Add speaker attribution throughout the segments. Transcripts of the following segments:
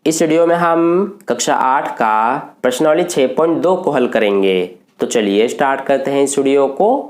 Speaker 1: इस वीडियो में हम कक्षा 8 का प्रश्नावली 6.2 को हल करेंगे। तो चलिए स्टार्ट करते हैं इस वीडियो को।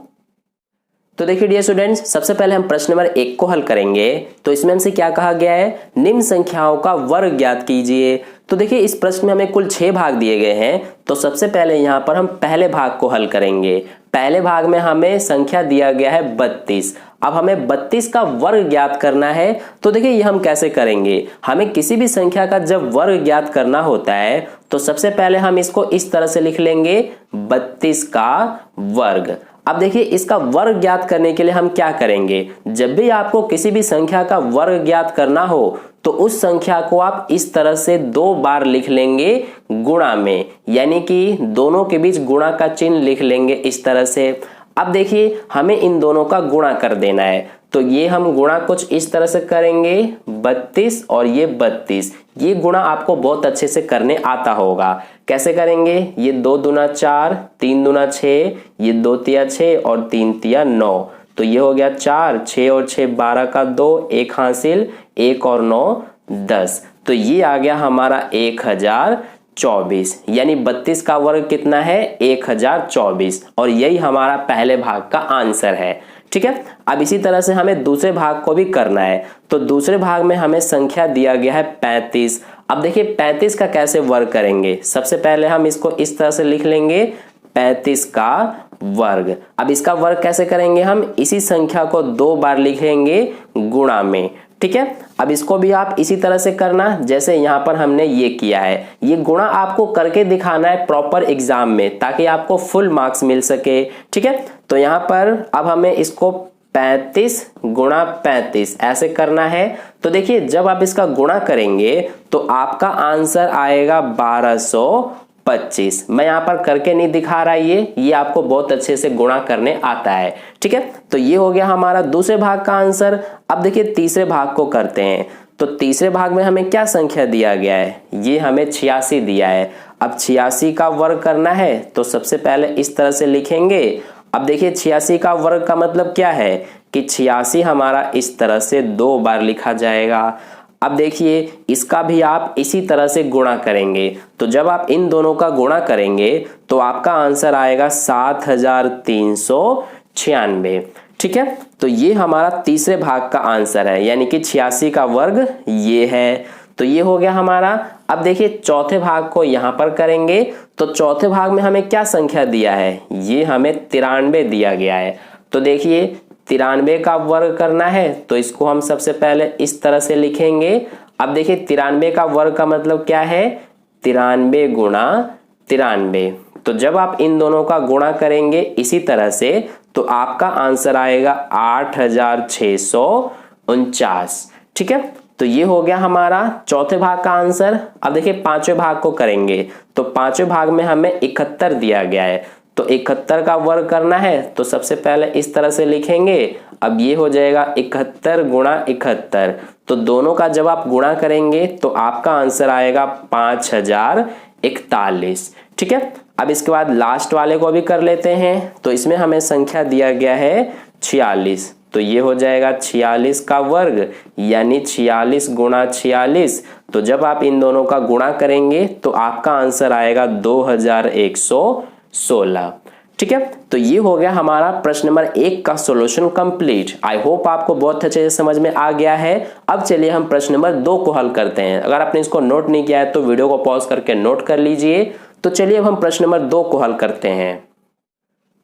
Speaker 1: तो देखिए डियर स्टूडेंट्स, सबसे पहले हम प्रश्न नंबर 1 को हल करेंगे। तो इसमें हमसे क्या कहा गया है, निम्न संख्याओं का वर्ग ज्ञात कीजिए। तो देखिए इस प्रश्न में हमें कुल 6 भाग दिए गए हैं। तो सबसे पहले यहाँ पर हम पहले भाग को हल करेंगे। पहले भाग में हमें संख्या दिया गया है 32। अब हमें 32 का वर्ग ज्ञात करना है। तो देखिए ये हम कैसे करेंगे, हमें किसी भी संख्या का जब वर्ग ज्ञात करना होता है तो सबसे पहले हम इसको इस तरह से लिख लेंगे 32 का वर्ग। अब देखिए इसका वर्ग ज्ञात करने के लिए हम क्या करेंगे, जब भी आपको किसी भी संख्या का वर्ग ज्ञात करना हो तो उस संख्या को आप इस तरह से 2 बार लिख लेंगे गुणा में, यानी कि दोनों के बीच गुणा का चिन्ह लिख लेंगे इस तरह से। अब देखिए हमें इन दोनों का गुणा कर देना है। तो ये हम गुणा कुछ इस तरह से करेंगे, 32 और ये 32। ये गुणा आपको बहुत अच्छे से करने आता होगा। कैसे करेंगे, ये 2 दूना 4, 3 दूना 6, ये 2 तिया 6 और 3 तिया 9। तो ये हो गया 4, 6 और 6 12 का 2, 1 हासिल, 1 और 9 10। तो ये आ गया हमारा 1024, यानी 32 का वर्ग कितना है, 1024। और यही हमारा पहले भाग का आंसर है। ठीक है, अब इसी तरह से हमें दूसरे भाग को भी करना है। तो दूसरे भाग में हमें संख्या दिया गया है 35। अब देखिए 35 का कैसे वर्ग करेंगे, सबसे पहले हम इसको इस तरह से लिख लेंगे 35 का वर्ग। अब इसका वर्ग कैसे करेंगे, हम इसी संख्या को 2 बार लिखेंगे गुणा में। ठीक है, अब इसको भी आप इसी तरह से करना जैसे यहाँ पर हमने ये किया है। ये गुणा आपको करके दिखाना है प्रॉपर एग्जाम में, ताकि आपको फुल मार्क्स मिल सके। ठीक है, तो यहाँ पर अब हमें इसको 35 गुणा 35 ऐसे करना है। तो देखिए जब आप इसका गुणा करेंगे तो आपका आंसर आएगा 1225। मैं यहाँ पर करके नहीं दिखा रहा, ये आपको बहुत अच्छे से गुणा करने आता है। ठीक है, तो ये हो गया हमारा दूसरे भाग का आंसर। अब देखिए तीसरे भाग को करते हैं। तो तीसरे भाग में हमें क्या संख्या दिया गया है, ये हमें 86 दिया है। अब 86 का वर्ग करना है तो सबसे पहले इस तरह से लिखेंगे। अब देखिए 86 का वर्ग का मतलब क्या है कि 86 हमारा इस तरह से 2 बार लिखा जाएगा। अब देखिए इसका भी आप इसी तरह से गुणा करेंगे। तो जब आप इन दोनों का गुणा करेंगे तो आपका आंसर आएगा 7396। ठीक है, तो ये हमारा तीसरे भाग का आंसर है, यानी कि 86 का वर्ग ये है। तो ये हो गया हमारा। अब देखिए चौथे भाग को यहाँ पर करेंगे। तो चौथे भाग में हमें क्या संख्या दिया है, ये हमें 93 दिया गया है। तो देखिए 93 का वर्ग करना है तो इसको हम सबसे पहले इस तरह से लिखेंगे। अब देखिए 93 का वर्ग का मतलब क्या है, 93 गुणा 93। तो जब आप इन दोनों का गुणा करेंगे इसी तरह से तो आपका आंसर आएगा 8649। ठीक है, तो ये हो गया हमारा चौथे भाग का आंसर। अब देखिए पांचवें भाग को करेंगे। तो पांचवें भाग में हमें 71 दिया गया है। तो 71 का वर्ग करना है तो सबसे पहले इस तरह से लिखेंगे। अब ये हो जाएगा 71 गुणा 71। तो दोनों का जब आप गुणा करेंगे तो आपका आंसर आएगा 5041। ठीक है, अब इसके बाद लास्ट वाले को भी कर लेते हैं। तो इसमें हमें संख्या दिया गया है 46। तो ये हो जाएगा 46 का वर्ग, यानी 46 गुणा 46। तो जब आप इन दोनों का गुणा करेंगे तो आपका आंसर आएगा 2116। ठीक है, तो ये हो गया हमारा प्रश्न नंबर 1 का सॉल्यूशन कंप्लीट। आई होप आपको बहुत अच्छे से समझ में आ गया है। अब चलिए हम प्रश्न नंबर 2 को हल करते हैं। अगर आपने इसको नोट नहीं किया है तो वीडियो को पॉज करके नोट कर लीजिए। तो चलिए अब हम प्रश्न नंबर 2 को हल करते हैं।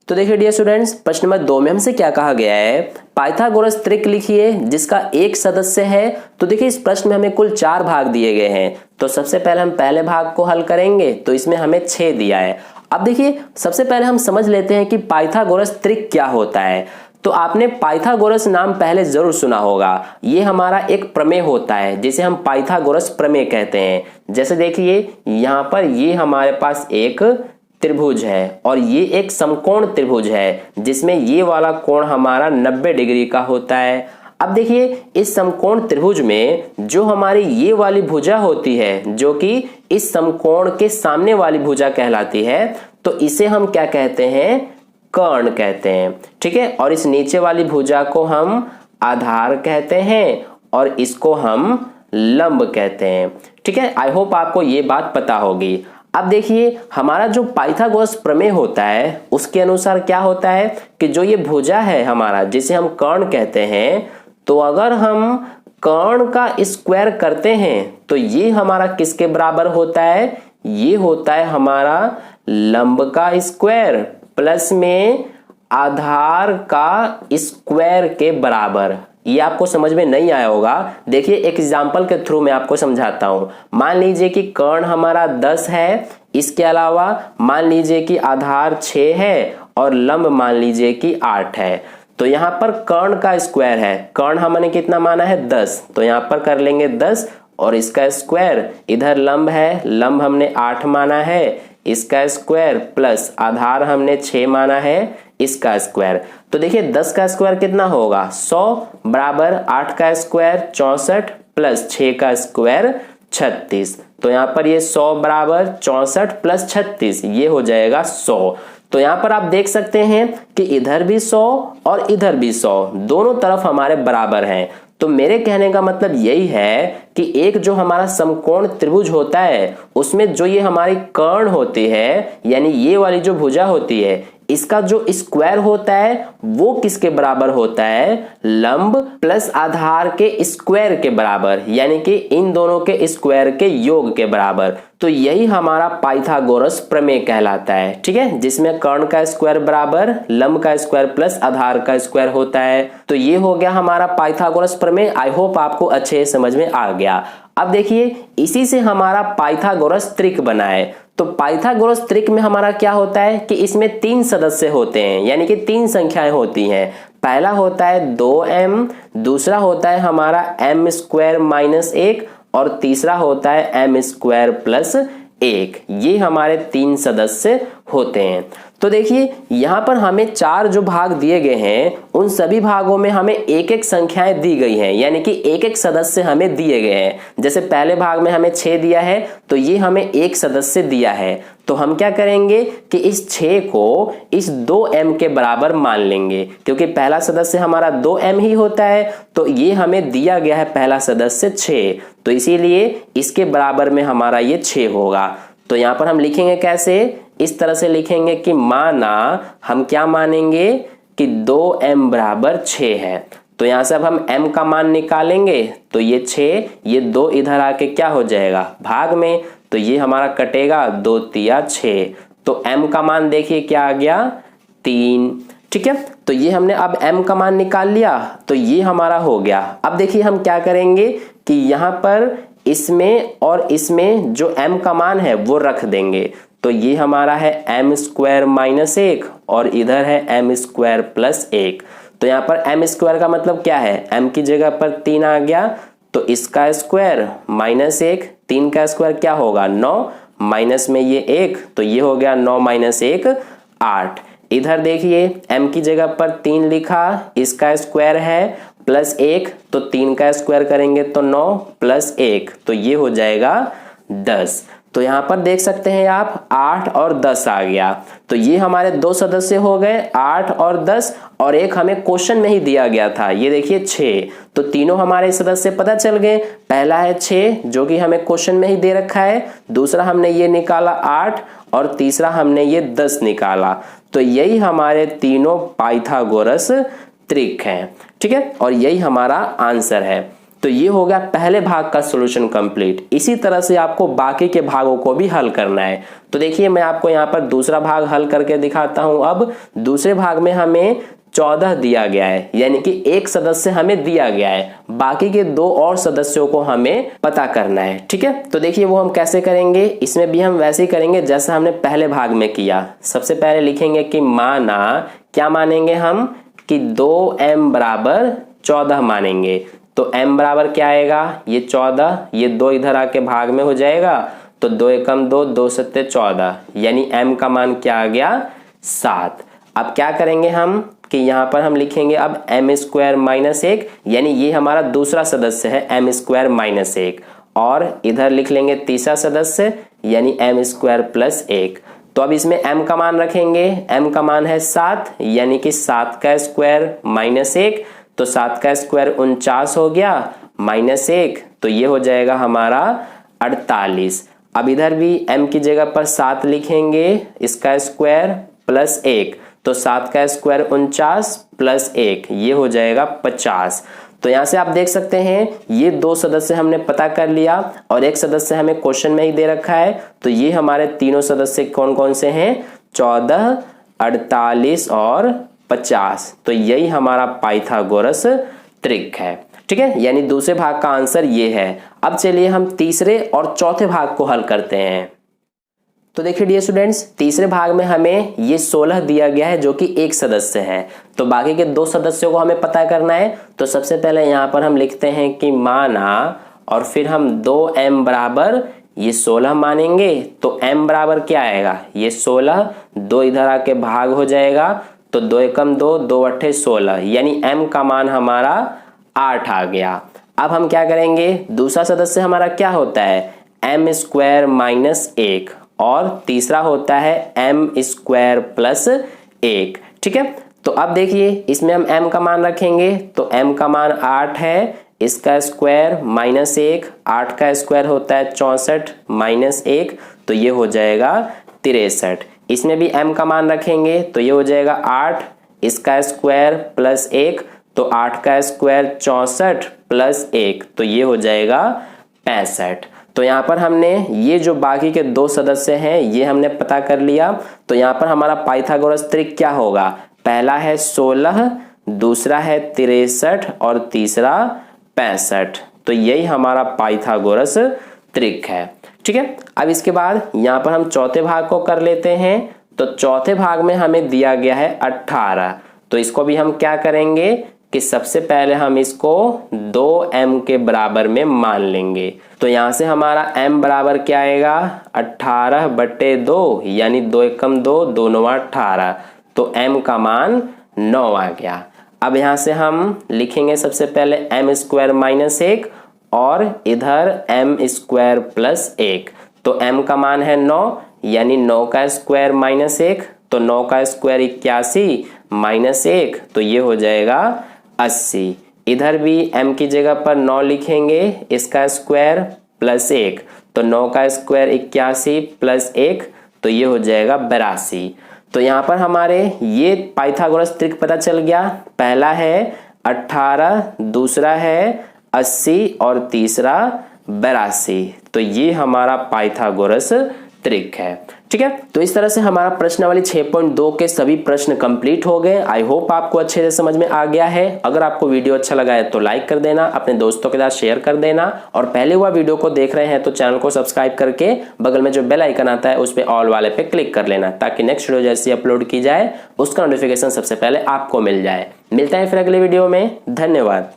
Speaker 1: तो देखिए डियर स्टूडेंट्स, प्रश्न नंबर 2 में हमसे क्या कहा गया है, पाइथागोरस त्रिक लिखिए जिसका एक सदस्य है। तो देखिए इस प्रश्न में हमें कुल 4 भाग दिए गए हैं। तो सबसे पहले हम पहले भाग को हल करेंगे। तो इसमें हमें 6 दिया है। अब देखिए सबसे पहले हम समझ लेते हैं कि पाइथागोरस त्रिक क्या होता है। तो आपने पाइथागोरस नाम पहले जरूर सुना होगा। ये हमारा एक प्रमेय होता है जिसे हम पाइथागोरस प्रमेय कहते हैं। जैसे देखिए यहाँ पर ये हमारे पास एक त्रिभुज है और ये एक समकोण त्रिभुज है जिसमें ये वाला कोण हमारा 90 डिग्री का होता है। अब देखिए इस समकोण त्रिभुज में जो हमारी ये वाली भुजा होती है, जो कि इस समकोण के सामने वाली भुजा कहलाती है, तो इसे हम क्या कहते हैं, कर्ण कहते हैं। ठीक है, और इस नीचे वाली भुजा को हम आधार कहते हैं और इसको हम लंब कहते हैं। ठीक है, आई होप आपको ये बात पता होगी। अब देखिए हमारा जो पाइथागोरस प्रमेय होता है उसके अनुसार क्या होता है कि जो ये भुजा है हमारा जिसे हम कर्ण कहते हैं, तो अगर हम कर्ण का स्क्वायर करते हैं तो ये हमारा किसके बराबर होता है, ये होता है हमारा लंब का स्क्वायर प्लस में आधार का स्क्वायर के बराबर। ये आपको समझ में नहीं आया होगा, देखिए एक एग्जांपल के थ्रू मैं आपको समझाता हूं। मान लीजिए कि कर्ण हमारा 10 है, इसके अलावा मान लीजिए कि आधार 6 है और लंब मान लीजिए कि 8 है। तो यहां पर कर्ण का स्क्वायर है, कर्ण हमने कितना माना है 10, तो यहां पर कर लेंगे 10 और इसका स्क्वायर, इधर लंब है, लंब हमने 8 माना है, इसका स्क्वायर प्लस आधार हमने 6 माना है, इसका स्क्वायर। तो देखिए 10 का स्क्वायर कितना होगा 100 बराबर 8 का स्क्वायर 64 प्लस 6 का स्क्वायर 36। तो यहाँ पर ये 100 बराबर 64 प्लस 36 ये हो जाएगा 100। तो यहाँ पर आप देख सकते हैं कि इधर भी 100 और इधर भी 100, दोनों तरफ हमारे बराबर हैं। तो मेरे कहने का मतलब यही है कि एक जो हमारा समकोण त्रिभुज होता है उसमें जो ये हमारी कर्ण होती है, यानी ये वाली जो भुजा होती है, इसका जो स्क्वायर होता है वो किसके बराबर होता है, लंब प्लस आधार के स्क्वायर के बराबर, यानी कि इन दोनों के स्क्वायर के योग के बराबर। तो यही हमारा पाइथागोरस प्रमेय कहलाता है, ठीक है, जिसमें कर्ण का स्क्वायर बराबर लंब का स्क्वायर प्लस आधार का स्क्वायर होता है। तो ये हो गया हमारा पाइथागोरस प्रमेय। आई होप आपको अच्छे समझ में आ गया। अब देखिए इसी से हमारा पाइथागोरस त्रिक बना है। तो पाइथागोरस त्रिक में हमारा क्या होता है कि इसमें 3 सदस्य होते हैं, यानी कि 3 संख्याएं होती हैं। पहला होता है 2m, दूसरा होता है हमारा m स्क्वायर माइनस 1 और तीसरा होता है m स्क्वायर प्लस 1। ये हमारे 3 सदस्य होते हैं। तो देखिए यहाँ पर हमें 4 जो भाग दिए गए हैं उन सभी भागों में हमें एक एक संख्याएं दी गई हैं, यानी कि एक एक सदस्य हमें दिए गए हैं। जैसे पहले भाग में हमें 6 दिया है तो ये हमें एक सदस्य दिया है। तो हम क्या करेंगे कि इस 6 को इस 2m के बराबर मान लेंगे, क्योंकि पहला सदस्य हमारा 2m ही होता है। तो ये हमें दिया गया है पहला सदस्य 6, तो इसीलिए इसके बराबर में हमारा ये 6 होगा। तो यहाँ पर हम लिखेंगे कैसे, इस तरह से लिखेंगे कि माना हम क्या मानेंगे कि 2m बराबर 6 है। तो यहां से अब हम m का मान निकालेंगे तो ये 6, ये 2 इधर आके क्या हो जाएगा भाग में, तो ये हमारा कटेगा 2 तिया 6। तो m का मान देखिए क्या आ गया 3, ठीक है। तो ये हमने अब m का मान निकाल लिया, तो ये हमारा हो गया। अब देखिए हम क्या करेंगे कि यहाँ पर इसमें और इसमें जो m का मान है वो रख देंगे। तो ये हमारा है m स्क्वायर माइनस 1 और इधर है m स्क्वायर प्लस 1। तो यहाँ पर m स्क्वायर का मतलब क्या है, m की जगह पर 3 आ गया, तो इसका स्क्वायर माइनस 1, 3 का स्क्वायर क्या होगा 9, माइनस में ये 1, तो ये हो गया 9 माइनस 1 8। इधर देखिए m की जगह पर 3 लिखा, इसका स्क्वायर है प्लस 1, तो 3 का स्क्वायर करेंगे तो 9 प्लस 1, तो ये हो जाएगा 10। तो यहाँ पर देख सकते हैं आप 8 और 10 आ गया। तो ये हमारे 2 सदस्य हो गए 8 और 10, और एक हमें क्वेश्चन में ही दिया गया था, ये देखिए 6। तो तीनों हमारे सदस्य पता चल गए। पहला है 6 जो कि हमें क्वेश्चन में ही दे रखा है, दूसरा हमने ये निकाला 8 और तीसरा हमने ये 10 निकाला। तो यही हमारे तीनों पाइथागोरस त्रिक हैं, ठीक है, और यही हमारा आंसर है। तो ये हो गया पहले भाग का सॉल्यूशन कंप्लीट। इसी तरह से आपको बाकी के भागों को भी हल करना है। तो देखिए मैं आपको यहाँ पर दूसरा भाग हल करके दिखाता हूं। अब दूसरे भाग में हमें 14 दिया गया है, यानी कि एक सदस्य हमें दिया गया है, बाकी के 2 और सदस्यों को हमें पता करना है, ठीक है। तो देखिए वो हम कैसे करेंगे, इसमें भी हम वैसे ही करेंगे जैसा हमने पहले भाग में किया। सबसे पहले लिखेंगे कि माना, क्या मानेंगे हम कि 2m बराबर 14 मानेंगे। तो m बराबर क्या आएगा, ये 14, ये 2 इधर आके भाग में हो जाएगा, तो 2 एकम 2, 2 सत्ते 14, यानी m का मान क्या आ गया 7। अब क्या करेंगे हम कि यहाँ पर हम लिखेंगे अब m स्क्वायर माइनस 1, यानी ये हमारा दूसरा सदस्य है m स्क्वायर माइनस 1, और इधर लिख लेंगे तीसरा सदस्य यानी m स्क्वायर प्लस 1। तो अब इसमें m का मान रखेंगे, m का मान है 7, यानी कि 7 का स्क्वायर माइनस 1, तो 7 का स्क्वायर 49 हो गया माइनस 1, तो ये हो जाएगा हमारा 48। अब इधर भी m की जगह पर 7 लिखेंगे, इसका स्क्वायर प्लस 1, तो 7 का स्क्वायर 49 प्लस 1, ये हो जाएगा 50। तो यहां से आप देख सकते हैं ये दो सदस्य हमने पता कर लिया और एक सदस्य हमें क्वेश्चन में ही दे रखा है। तो ये हमारे तीनों सदस्य कौन कौन से हैं? 14, 48 और 50। तो यही हमारा पाइथागोरस त्रिक है। ठीक है, यानी दूसरे भाग का आंसर ये है। अब चलिए हम तीसरे और चौथे भाग को हल करते हैं। तो देखिए डियर स्टूडेंट्स, तीसरे भाग में हमें ये 16 दिया गया है जो कि एक सदस्य है, तो बाकी के दो सदस्यों को हमें पता करना है। तो सबसे पहले यहाँ पर हम लिखते हैं कि माना, और फिर हम 2m बराबर ये 16 मानेंगे। तो m बराबर क्या आएगा? ये 16, 2 इधर आके भाग हो जाएगा, तो 2 एकम 2, 2 अट्ठे 16, यानी m का मान हमारा 8 आ गया। अब हम क्या करेंगे? दूसरा सदस्य हमारा क्या होता है? m स्क्वायर माइनस 1, और तीसरा होता है m स्क्वायर प्लस 1। ठीक है, तो अब देखिए इसमें हम m का मान रखेंगे, तो m का मान 8 है, इसका स्क्वायर माइनस 1, 8 का स्क्वायर होता है 64 माइनस 1, तो ये हो जाएगा 63। इसमें भी m का मान रखेंगे, तो ये हो जाएगा 8, इसका स्क्वायर प्लस 1, तो 8 का स्क्वायर 64 प्लस 1, तो ये हो जाएगा 65। तो यहाँ पर हमने ये जो बाकी के दो सदस्य हैं ये हमने पता कर लिया। तो यहाँ पर हमारा पाइथागोरस त्रिक क्या होगा? पहला है 16, दूसरा है 63 और तीसरा 65। तो यही हमारा पाइथागोरस त्रिक है। ठीक है, अब इसके बाद यहाँ पर हम चौथे भाग को कर लेते हैं। तो चौथे भाग में हमें दिया गया है 18। तो इसको भी हम क्या करेंगे कि सबसे पहले हम इसको 2m के बराबर में मान लेंगे। तो यहां से हमारा m बराबर क्या आएगा? 18/2, यानी 2 एकम 2, 2 नवा 18, तो m का मान 9 आ गया। अब यहां से हम लिखेंगे सबसे पहले m स्क्वायर माइनस 1 और इधर m स्क्वायर प्लस 1, तो m का मान है 9, यानी 9 का स्क्वायर माइनस 1, तो 9 का स्क्वायर 81 माइनस 1, तो ये हो जाएगा 80। इधर भी m की जगह पर 9 लिखेंगे, इसका स्क्वायर प्लस 1, तो 9 का स्क्वायर 81 प्लस 1, तो ये हो जाएगा 82। तो यहाँ पर हमारे ये पाइथागोरस त्रिक पता चल गया। पहला है 18, दूसरा है 80 और तीसरा 82। तो ये हमारा पाइथागोरस त्रिक है। ठीक है, तो इस तरह से हमारा प्रश्नावली 6.2 के सभी प्रश्न कंप्लीट हो गए। आई होप आपको अच्छे से समझ में आ गया है। अगर आपको वीडियो अच्छा लगा है तो लाइक कर देना, अपने दोस्तों के साथ शेयर कर देना, और पहले हुआ वीडियो को देख रहे हैं तो चैनल को सब्सक्राइब करके बगल में जो बेल आइकन आता है उस पर ऑल वाले पे क्लिक कर लेना, ताकि नेक्स्ट वीडियो जैसी अपलोड की जाए उसका नोटिफिकेशन सबसे पहले आपको मिल जाए। मिलते हैं फिर अगले वीडियो में। धन्यवाद।